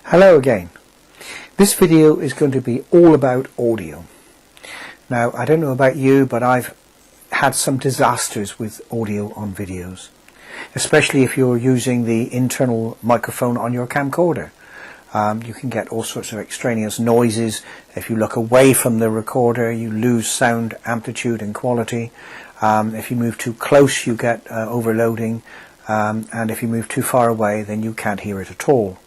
Hello again. This video is going to be all about audio. Now, I don't know about you, but I've had some disasters with audio on videos, especially if you're using the internal microphone on your camcorder. You can get all sorts of extraneous noises. If you look away from the recorder, you lose sound amplitude and quality. If you move too close, you get overloading, and if you move too far away, then you can't hear it at all.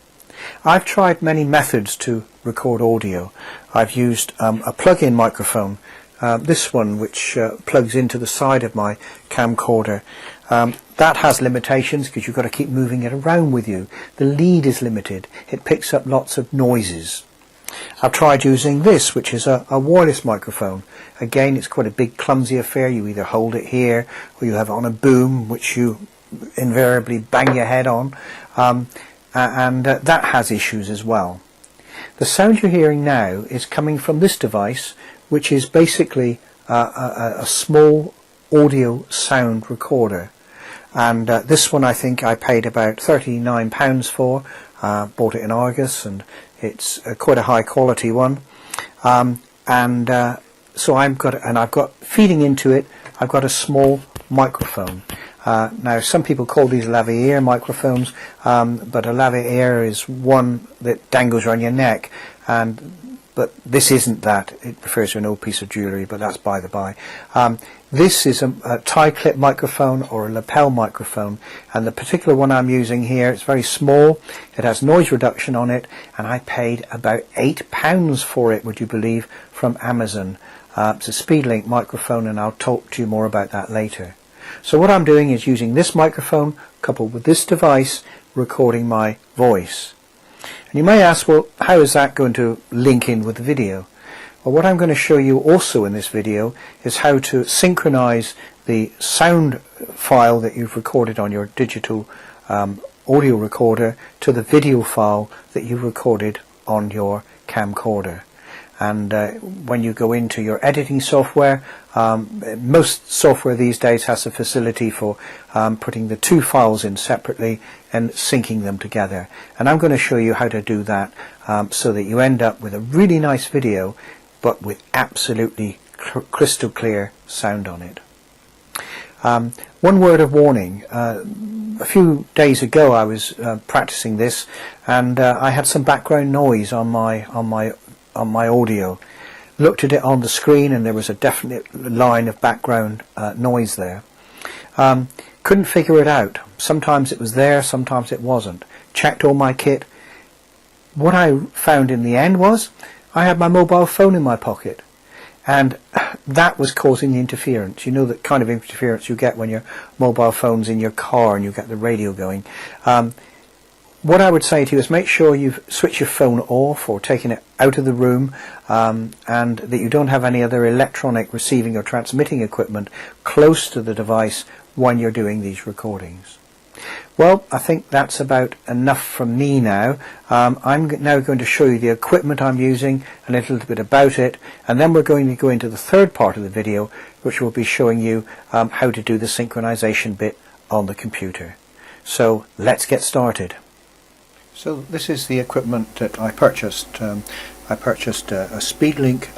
I've tried many methods to record audio. I've used a plug-in microphone, this one which plugs into the side of my camcorder. That has limitations because you've got to keep moving it around with you. The lead is limited. It picks up lots of noises. I've tried using this, which is a wireless microphone. Again, it's quite a big clumsy affair. You either hold it here or you have it on a boom, which you invariably bang your head on. That has issues as well. The sound you're hearing now is coming from this device, which is basically a small audio sound recorder. And this one I think I paid about £39 for. Bought it in Argos, and it's quite a high quality one. So I've got feeding into it, I've got a small microphone. Now, some people call these lavalier microphones, but a lavalier is one that dangles around your neck, but this isn't that. It refers to an old piece of jewellery, but that's by the by. This is a tie clip microphone or a lapel microphone, and the particular one I'm using here, it's very small, it has noise reduction on it, and I paid about £8 for it, would you believe, from Amazon. It's a SpeedLink microphone, and I'll talk to you more about that later. So what I'm doing is using this microphone coupled with this device, recording my voice. And you may ask, well, how is that going to link in with the video? Well, what I'm going to show you also in this video is how to synchronize the sound file that you've recorded on your digital audio recorder to the video file that you've recorded on your camcorder. And when you go into your editing software, most software these days has a facility for putting the two files in separately and syncing them together. And I'm going to show you how to do that so that you end up with a really nice video, but with absolutely crystal clear sound on it. One word of warning. A few days ago I was practicing this, and I had some background noise on my audio. Looked at it on the screen, and there was a definite line of background noise there. Couldn't figure it out. Sometimes it was there, sometimes it wasn't. Checked all my kit. What I found in the end was I had my mobile phone in my pocket, and that was causing the interference. You know, that kind of interference you get when your mobile phone's in your car and you get the radio going. What I would say to you is make sure you've switched your phone off or taken it out of the room, and that you don't have any other electronic receiving or transmitting equipment close to the device when you're doing these recordings. Well, I think that's about enough from me now. I'm now going to show you the equipment I'm using, a little bit about it, and then we're going to go into the third part of the video, which will be showing you how to do the synchronization bit on the computer. So let's get started. So this is the equipment that I purchased. I purchased a SpeedLink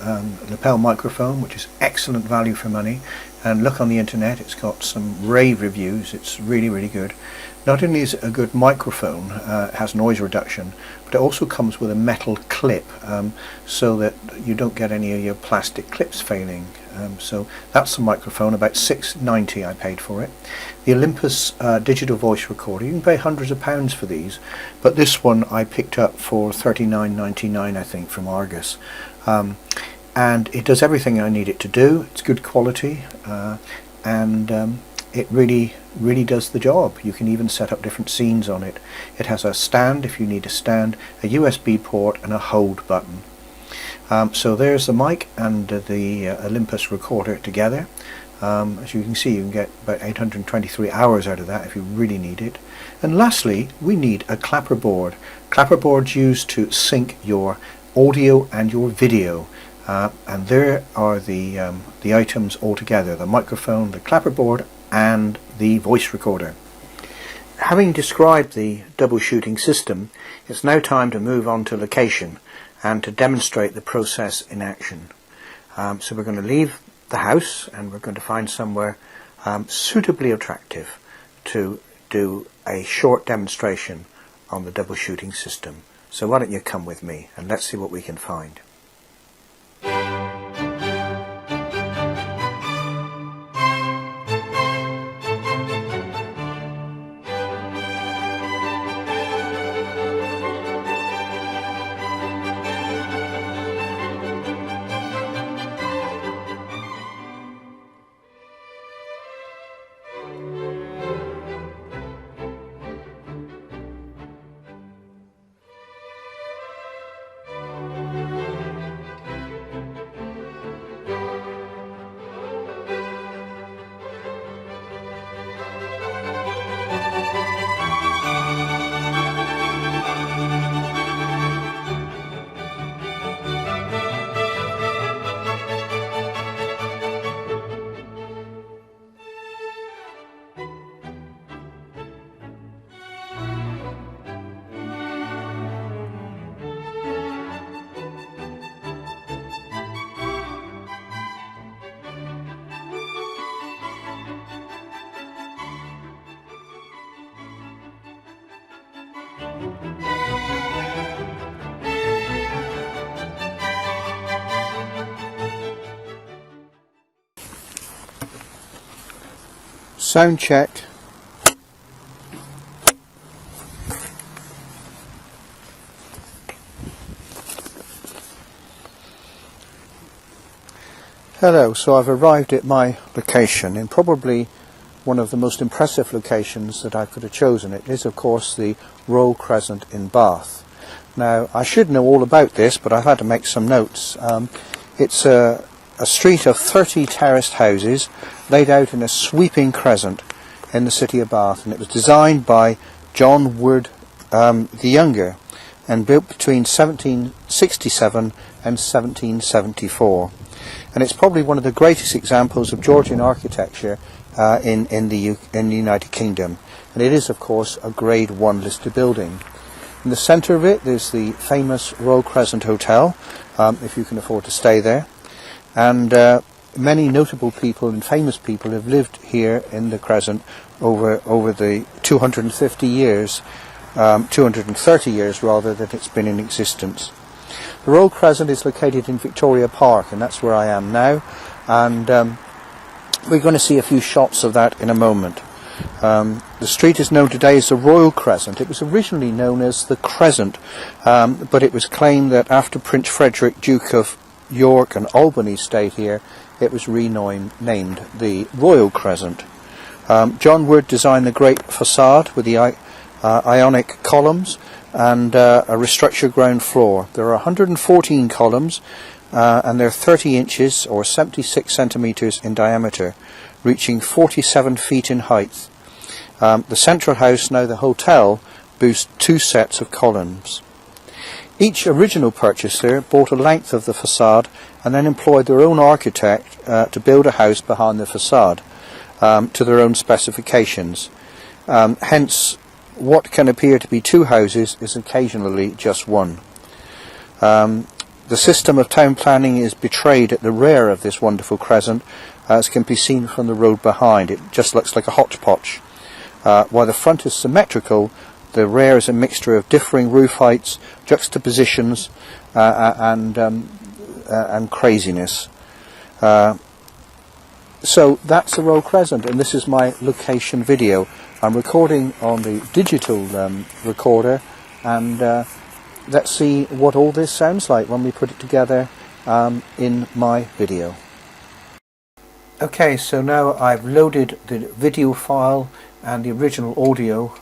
lapel microphone, which is excellent value for money. And look on the internet, it's got some rave reviews. It's really, really good. Not only is it a good microphone, it has noise reduction, but it also comes with a metal clip, so that you don't get any of your plastic clips failing. So that's the microphone, about £6.90 I paid for it. The Olympus digital voice recorder, you can pay hundreds of pounds for these, but this one I picked up for £39.99 I think from Argos. And it does everything I need it to do. It's good quality, and it really does the job. You can even set up different scenes on it. It has a stand if you need a stand, a USB port, and a hold button. So there's the mic and the Olympus recorder together. As you can see, you can get about 823 hours out of that if you really need it. And lastly, we need a clapperboard. Clapperboard's used to sync your audio and your video. And there are the items all together: the microphone, the clapperboard, and the voice recorder. Having described the double shooting system, it's now time to move on to location and to demonstrate the process in action. So we're going to leave the house and we're going to find somewhere suitably attractive to do a short demonstration on the double shooting system. So why don't you come with me and let's see what we can find. Sound checked. Hello, so I've arrived at my location in probably one of the most impressive locations that I could have chosen. It is of course the Royal Crescent in Bath. Now I should know all about this, but I've had to make some notes. It's a street of 30 terraced houses laid out in a sweeping crescent in the city of Bath, and it was designed by John Wood the Younger and built between 1767 and 1774. And it's probably one of the greatest examples of Georgian architecture in the United Kingdom, and it is of course a Grade 1 listed building. In the centre of it there's the famous Royal Crescent Hotel, if you can afford to stay there, and many notable people and famous people have lived here in the Crescent over the 250 years, 230 years rather, that it's been in existence. The Royal Crescent is located in Victoria Park, and that's where I am now, and we're going to see a few shots of that in a moment. The street is known today as the Royal Crescent. It was originally known as the Crescent, but it was claimed that after Prince Frederick, Duke of York and Albany stayed here, it was renamed the Royal Crescent. John Wood designed the great facade with the Ionic columns and a restructured ground floor. There are 114 columns and they're 30 inches or 76 centimetres in diameter, reaching 47 feet in height. The central house, now the hotel, boasts 2 sets of columns. Each original purchaser bought a length of the facade and then employed their own architect to build a house behind the facade to their own specifications. Hence, what can appear to be 2 houses is occasionally just one. The system of town planning is betrayed at the rear of this wonderful crescent, as can be seen from the road behind. It just looks like a hodgepodge. While the front is symmetrical, the rear is a mixture of differing roof heights, juxtapositions, and craziness. So that's the Royal Crescent, and this is my location video. I'm recording on the digital recorder, and let's see what all this sounds like when we put it together in my video. Okay, so now I've loaded the video file and the original audio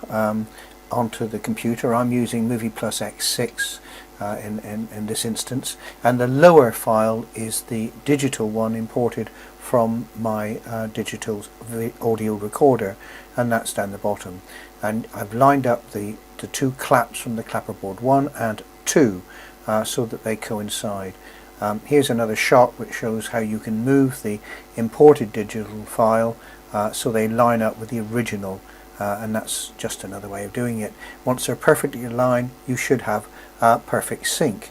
onto the computer. I'm using Movie Plus X6 in this instance, and the lower file is the digital one imported from my digital audio recorder, and that's down the bottom. And I've lined up the 2 claps from the clapperboard 1 and 2 so that they coincide. Here's another shot which shows how you can move the imported digital file so they line up with the original and that's just another way of doing it. Once they're perfectly aligned, you should have perfect sync.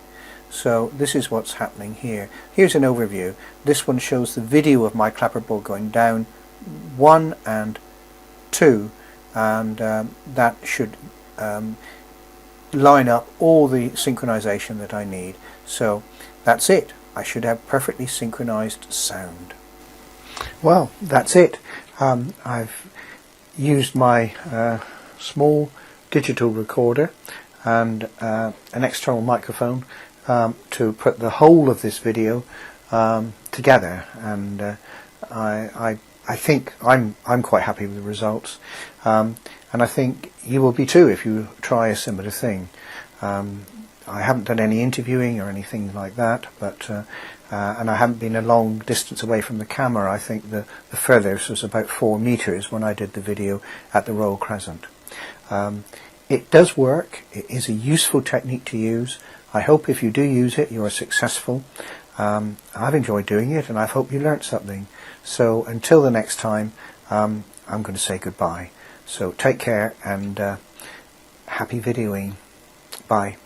So this is what's happening here. Here's an overview. This one shows the video of my clapperboard going down 1 and 2, and that should line up all the synchronization that I need. So that's it. I should have perfectly synchronized sound. Well, that's it. I've used my small digital recorder and an external microphone to put the whole of this video together, and I think I'm quite happy with the results, and I think you will be too if you try a similar thing. I haven't done any interviewing or anything like that, but and I haven't been a long distance away from the camera. I think the furthest was about 4 meters when I did the video at the Royal Crescent. It does work. It is a useful technique to use. I hope if you do use it, you are successful. I've enjoyed doing it, and I hope you learnt something. So until the next time, I'm going to say goodbye. So take care, and happy videoing. Bye.